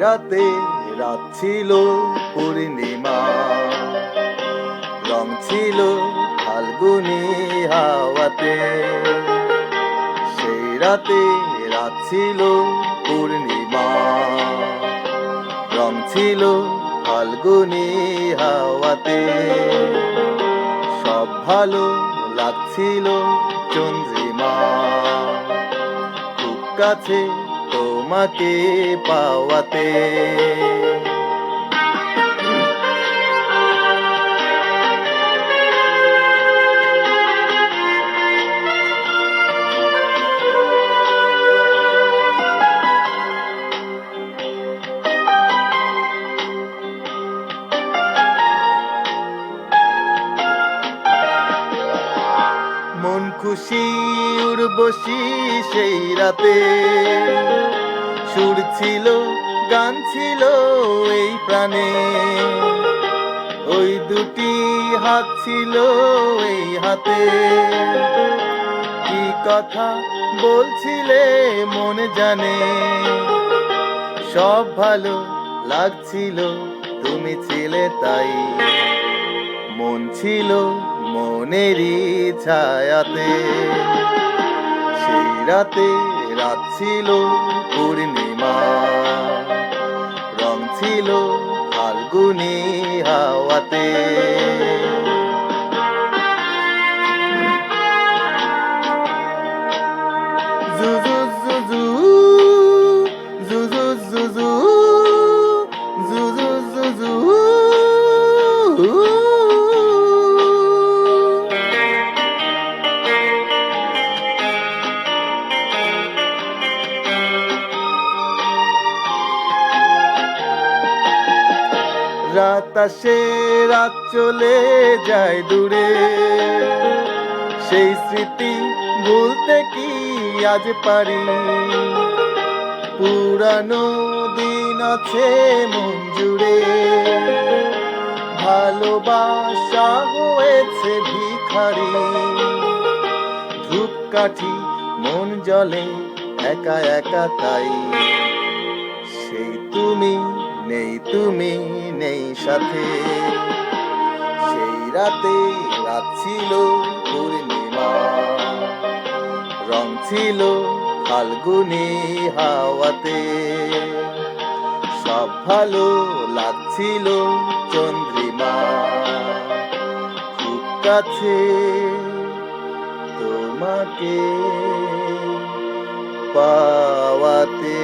রাতে রাত ছিল পূর্ণিমা, রং ছিল ফাল্গুনি হাওয়াতে। সেই রাতে রাত ছিল পূর্ণিমা, রং ছিল ফাল্গুনি হাওয়াতে। সব ভালো লাগছিল চন্দ্রিমা, খুব কাছে তোমাকে পাওয়াতে। মন খুশি উর্বশী সেই রাতে, সুর ছিল গান ছিল এই প্রাণে। ওই দুটি হাত ছিল এই হাতে, কি কথা বলছিলে মনে জানে। সব ভালো লাগছিল তুমি ছিলে তাই, মন ছিল মনেরই ছায়াতে। সেই রাতে রাত ছিল পূর্ণিমা, রং ছিল ফাল্গুনি হাওয়াতে। জুজু জুজু জুজু জুজু জুজু জুজু। রাত আসে রাত চলে যায় দূরে, সেই স্মৃতি ভুলতে কি আজ পারি। পুরানো দিন আছে মন জুড়ে, ভালোবাসা হয়েছে ভিখারি। ধূপকাঠি মন জ্বলে একা একা তাই, সেই তুমি নেই, তুমি নেই সাথে। সেই রাতে রাত ছিল পূর্ণিমা, রং ছিল ফাল্গুনি হাওয়াতে। সব ভালো লাগছিল চন্দ্রিমা, খুব কাছে তোমাকে পাওয়াতে।